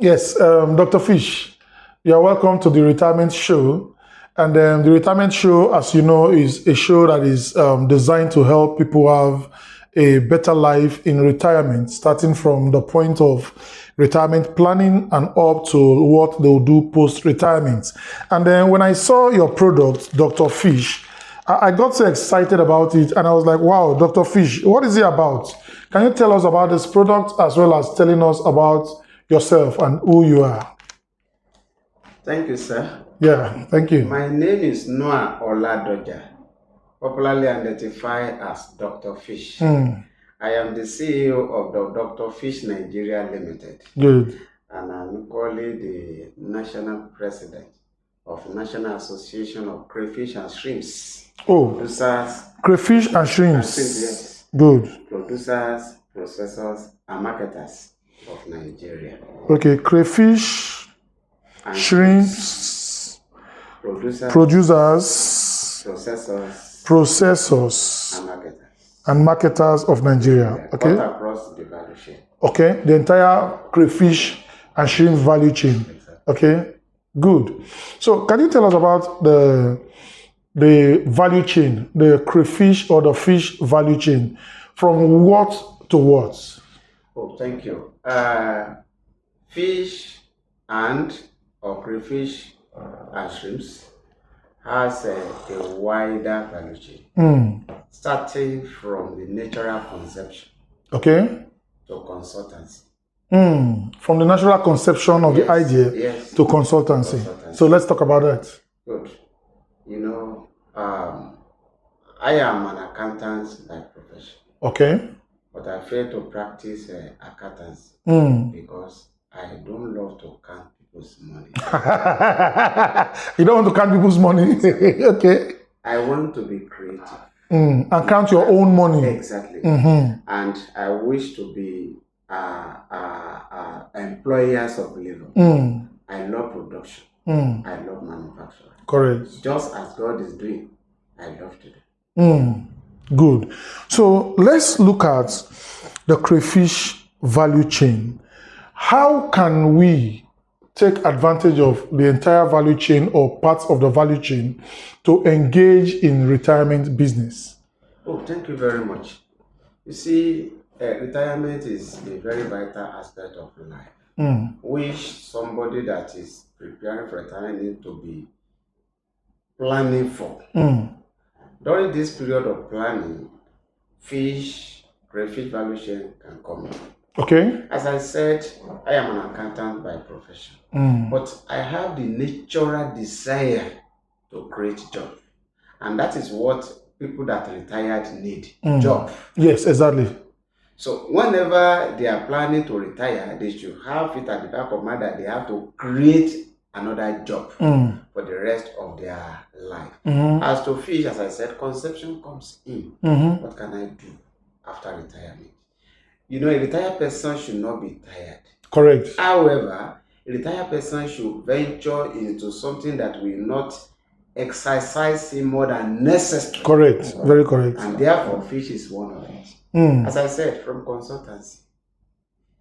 Yes, Dr. Fish, you are welcome to the Retirement Show. And the Retirement Show, as you know, is a show that is designed to help people have a better life in retirement, starting from the point of retirement planning and up to what they'll do post-retirement. And then when I saw your product, Dr. Fish, I got so excited about it, and I was like, wow, Dr. Fish, what is it about? Can you tell us about this product as well as telling us about yourself and who you are? Thank you, sir. Yeah, thank you. My name is Noah Oladoja, popularly identified as Dr. Fish. I am the CEO of the Dr. Fish Nigeria Limited. Good. And I'm equally the national president of National Association of Crayfish and Shrimps. Oh, Producers. crayfish and shrimps. Yes. Good. Producers, processors, and marketers of Nigeria. Okay, crayfish, And shrimps, producers, processors, and marketers. and marketers of Nigeria. Okay. Cut across the value chain. Okay, the entire crayfish and shrimp value chain. Exactly. Okay, good. So, can you tell us about the value chain, the crayfish or the fish value chain, from what to what? Oh, thank you. Fish or crayfish and shrimps has a wider value chain, starting from the natural conception, Okay. to consultancy. From the natural conception of the idea to consultancy. So let's talk about that. Good. You know, I am an accountant by profession. Okay. But I fail to practice accountancy because I don't love to count people's money. You don't want to count people's money? Okay. I want to be creative. And count your own money. Exactly. And I wish to be employers of labor. I love production. I love manufacturing. Correct. Just as God is doing, I love to do. Good. So let's look at the crayfish value chain. How can we take advantage of the entire value chain or parts of the value chain to engage in retirement business? Oh, thank you very much. You see, retirement is a very vital aspect of life, which somebody that is preparing for retirement needs to be planning for. During this period of planning, crayfish value chain can come in. Okay. As I said, I am an accountant by profession, but I have the natural desire to create job, and that is what people that retired need, job. Yes, exactly. So whenever they are planning to retire, they should have it at the back of mind that they have to create another job for the rest of their life. As to fish, as I said, conception comes in. What can I do after retirement? You know, a retired person should not be tired. Correct. However, a retired person should venture into something that will not exercise him more than necessary. Correct. Very correct. And therefore, fish is one of it. As I said, from consultancy,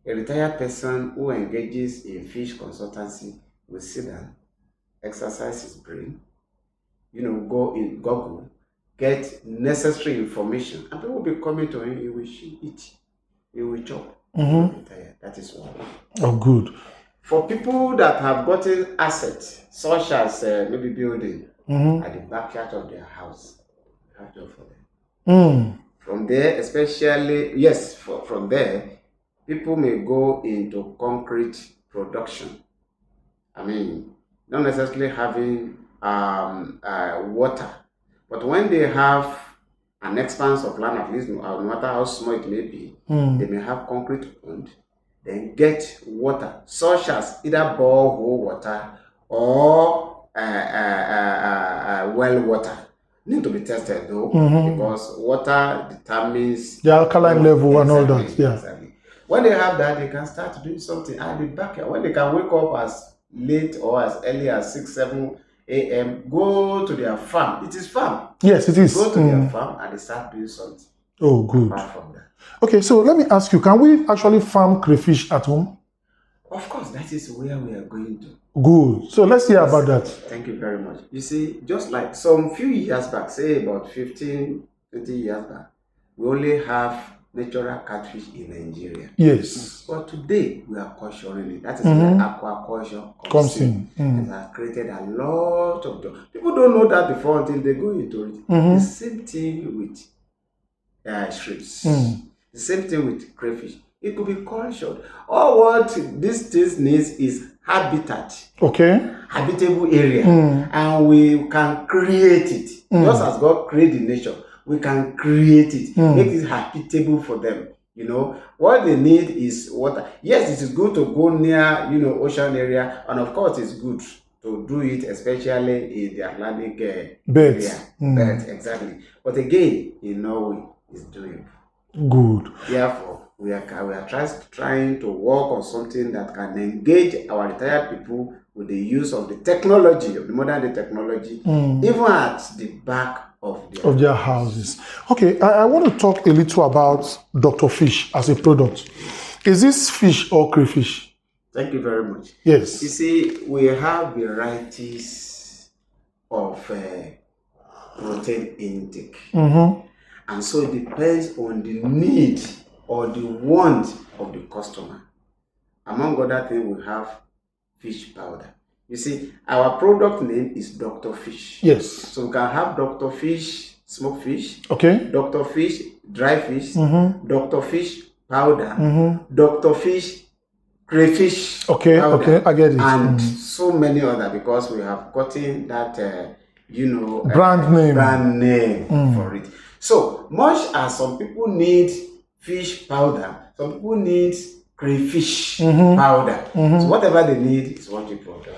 a retired person who engages in fish consultancy will sit down, exercise his brain, go in Google, get necessary information, and people will be coming to him. He will eat, he will chop. That is one. Oh, good. For people that have gotten assets, such as maybe building at the backyard of their house, you have job for them. From there, especially, from there, people may go into concrete production. I mean, not necessarily having water, but when they have an expanse of land, at least no matter how small it may be, they may have concrete pond, then get water, such as either borehole water or well water. Need to be tested though, because water determines the alkaline level and all that. Yeah. Exactly. When they have that, they can start doing something at the backyard. When they can wake up as late or as early as 6, 7 a.m., go to their farm. It is farm. Yes, it is. Go to their farm and they start doing something. Oh, good. Apart from that. Okay, so let me ask you, can we actually farm crayfish at home? Of course, that is where we are going to. Good. So let's hear about that. Thank you very much. You see, just like some few years back, say about 15, 20 years back, we only have natural catfish in Nigeria. Yes. But today, we are culturing it. That is where aquaculture comes in. It has created a lot of jobs. People don't know that before until they go into it. The same thing with shrimps. The same thing with crayfish. It could be cultured. All what this thing needs is habitat. Okay. Habitable area. And we can create it. Just as God created nature, we can create it. Make it habitable for them. You know, what they need is water. Yes, it is good to go near, you know, ocean area. And of course, it's good to do it, especially in the Atlantic area. Beds, exactly. But again, in Norway, it's doing good. Therefore, we are trying to work on something that can engage our retired people with the use of the technology, of the modern day technology, even at the back of their houses. Okay, I want to talk a little about Dr. Fish as a product. Is this fish or crayfish? Thank you very much. Yes. You see, we have varieties of protein intake. And so it depends on the need or the want of the customer. Among other things, we have fish powder. You see, our product name is Dr. Fish. Yes. So we can have Dr. Fish, smoked fish. Okay. Dr. Fish, dry fish. Dr. Fish, powder. Dr. Fish, crayfish. Okay, powder, okay, I get it. And so many other, because we have gotten that, brand name for it. So much as some people need fish powder, some people need crayfish powder. So whatever they need is what you produce.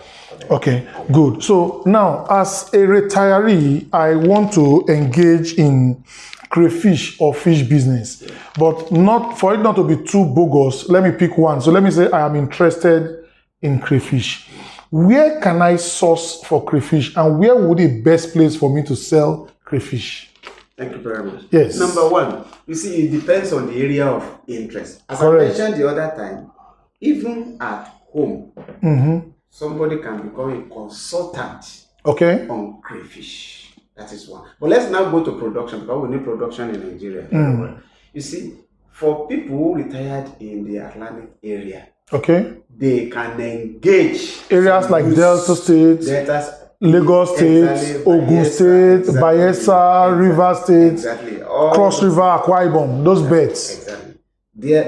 Okay, good. So now, as a retiree, I want to engage in crayfish or fish business, but not for it not to be too bogus. Let me pick one. So let me say I am interested in crayfish. Where can I source for crayfish, and where would be the best place for me to sell crayfish? Thank you very much. Yes. Number one, you see, it depends on the area of interest. As Correct. I mentioned the other time, even at home, somebody can become a consultant on crayfish. That is one. But let's now go to production, because we need production in Nigeria. You see, for people who retired in the Atlantic area, they can engage areas like Delta State, Lagos State, Ogun State, Bayelsa, River State, Cross River, Akwa Ibom, those beds. Exactly.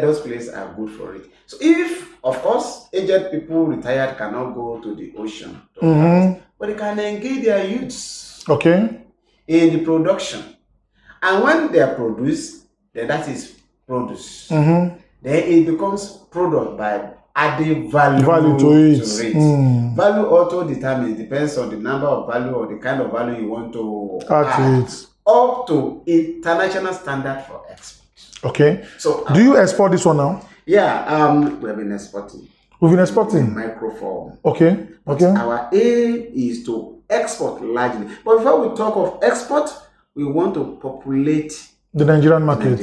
Those places are good for it. So if, of course, aged people retired cannot go to the ocean, but they can engage their youths in the production. And when they are produced, then that is produce. Then it becomes product by adding value to it. Value also determines, depends on the number of value or the kind of value you want to add up to international standard for export. Okay. So do you export this one now? Yeah, we have been exporting. We've been exporting in microform. Okay. Our aim is to export largely. But before we talk of export, we want to populate the Nigerian market.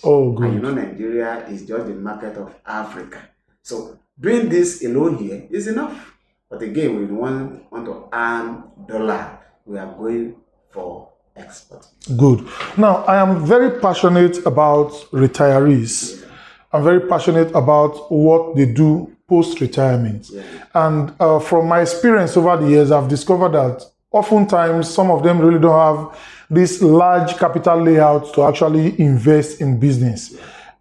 Oh, good. And you know, Nigeria is just the market of Africa. So doing this alone here is enough. But again, we want to earn dollar. We are going for export. Good. Now, I am very passionate about retirees. I'm very passionate about what they do post-retirement. And from my experience over the years, I've discovered that oftentimes some of them really don't have this large capital layout to actually invest in business.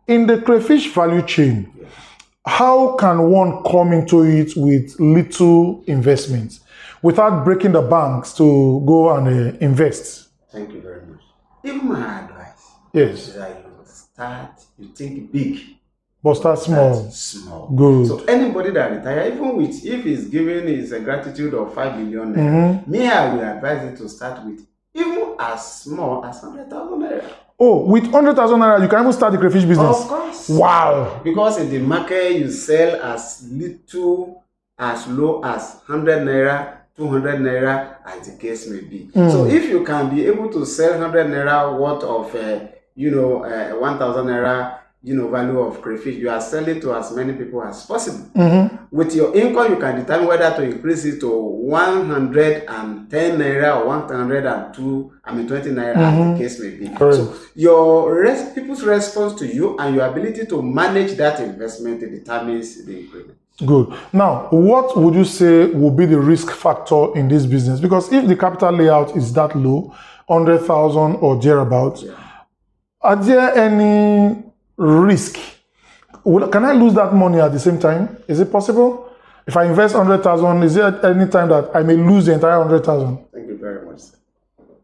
In the crayfish value chain, how can one come into it with little investments without breaking the banks to go and invest? Thank you very much. Even my advice is that you think big, but start small. Good. So anybody that retire, even with, if he's giving his gratitude of 5 million naira, me, I will advise you to start with even as small as 100,000 naira. Oh, with 100,000 naira, you can even start the crayfish business? Of course. Wow. Because in the market, you sell as little, as low as 100 naira, 200 naira, as the case may be. So if you can be able to sell 100 naira worth of, 1,000 naira value of crayfish. You are selling to as many people as possible. With your income, you can determine whether to increase it to 110 naira or 102, 20 naira, as the case may be. Correct. So your people's response to you and your ability to manage that investment determines the increment. Good. Now, what would you say will be the risk factor in this business? Because if the capital layout is that low, 100,000 or thereabouts, are there any risk? Can I lose that money at the same time? Is it possible? If I invest 100,000, is there any time that I may lose the entire 100,000? Thank you very much, sir.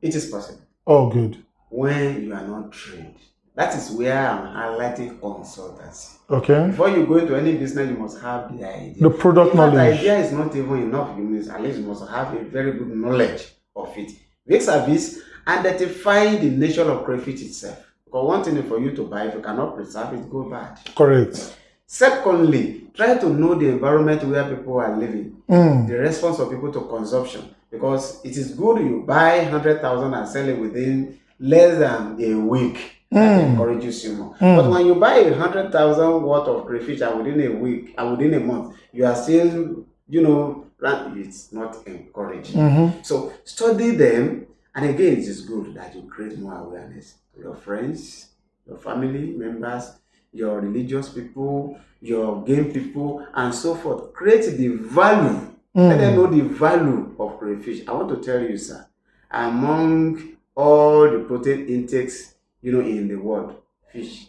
It is possible. Oh, good. When you are not trained. That is where I'm highlighting consultancy. Okay. Before you go into any business, you must have the idea. The product knowledge. The idea is not even enough. At least you must have a very good knowledge of it. Make service, identify the nature of crayfish itself. Because one thing is for you to buy, if you cannot preserve it, go bad. Correct. Secondly, try to know the environment where people are living, the response of people to consumption. Because it is good you buy 100,000 and sell it within less than a week. That encourages you more. But when you buy 100,000 worth of crayfish and within a week and within a month, you are still, it's not encouraging. So study them, and again, it is good that you create more awareness to your friends, your family members, your religious people, your game people, and so forth. Create the value. Let them know the value of crayfish. I want to tell you, sir, among all the protein intakes in the world, fish,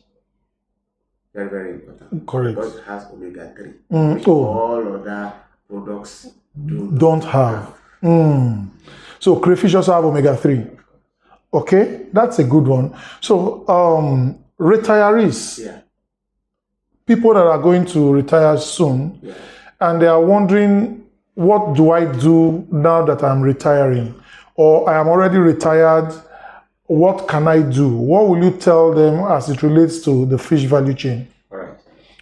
very, very important. Correct. Because it has omega-3, which all other products don't have. So crayfish also have omega-3. Okay, that's a good one. So retirees, people that are going to retire soon, and they are wondering, what do I do now that I'm retiring? Or I am already retired, what can I do? What will you tell them as it relates to the fish value chain? All right.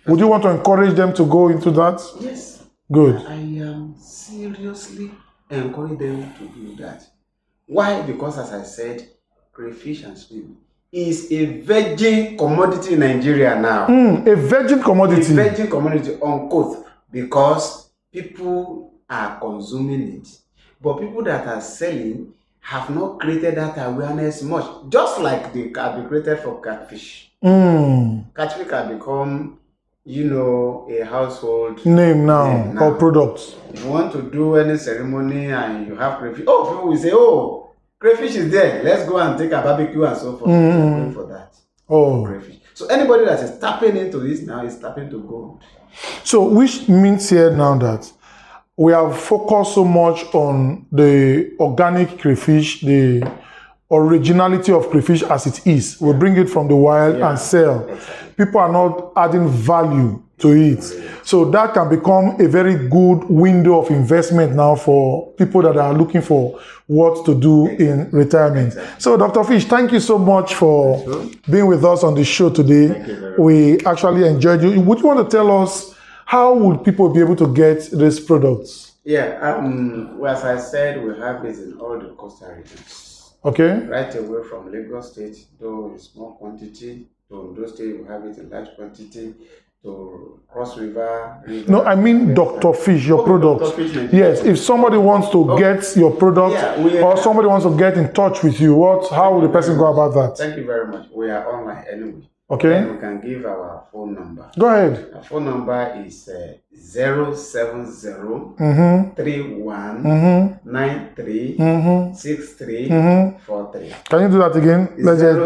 Would you want to encourage them to go into that? Yes. Good. I am seriously encourage them to do that. Why? Because as I said, crayfish and shrimp is a virgin commodity in Nigeria now. A virgin commodity. A virgin commodity, unquote, because people are consuming it. But people that are selling have not created that awareness much. Just like they can be created for catfish. Catfish can become, a household name now, or products. If you want to do any ceremony and you have crayfish, people will say, crayfish is there. Let's go and take a barbecue and so forth. Going for that. Crayfish. So anybody that is tapping into this now is tapping to gold. So which means here now that we have focused so much on the organic crayfish, the originality of crayfish as it is. We bring it from the wild and sell. People are not adding value to it. So that can become a very good window of investment now for people that are looking for what to do in retirement. So Dr. Fish, thank you so much for being with us on the show today. We actually enjoyed you. Would you want to tell us, how would people be able to get these products? Well, as I said, we have it in all the coastal regions. Okay. Right away from Lagos State, though in small quantity, to those states we have it in large quantity, to Cross River. No, I mean Dr. Fish, your product. Yes, if somebody wants to get your product, or somebody wants to get in touch with you, how will the person go about that? Thank you very much. We are online anyway. Okay. And we can give our phone number. Go ahead. Our phone number is 070 31 93 63 43. Can you do that again?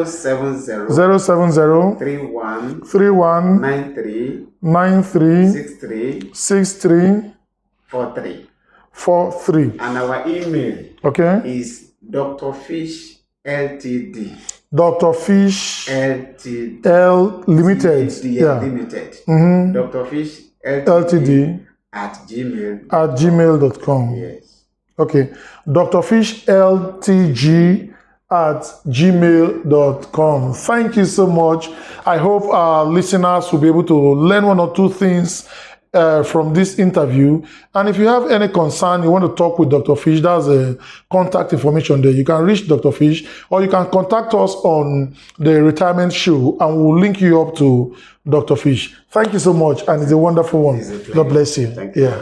070 31 93 63 43. And our email is Dr. Fish Ltd. Dr. Fish Ltd. Limited. Limited. Dr. Fish Ltd. at gmail.com. Yes. Okay. Dr. Fish Ltg at gmail.com. Thank you so much. I hope our listeners will be able to learn one or two things from this interview. And if you have any concern, you want to talk with Dr. Fish, that's a contact information there. You can reach Dr. Fish, or you can contact us on the retirement show, and we'll link you up to Dr. Fish. Thank you so much, and it's a wonderful one. God bless you. Thank you. Yeah.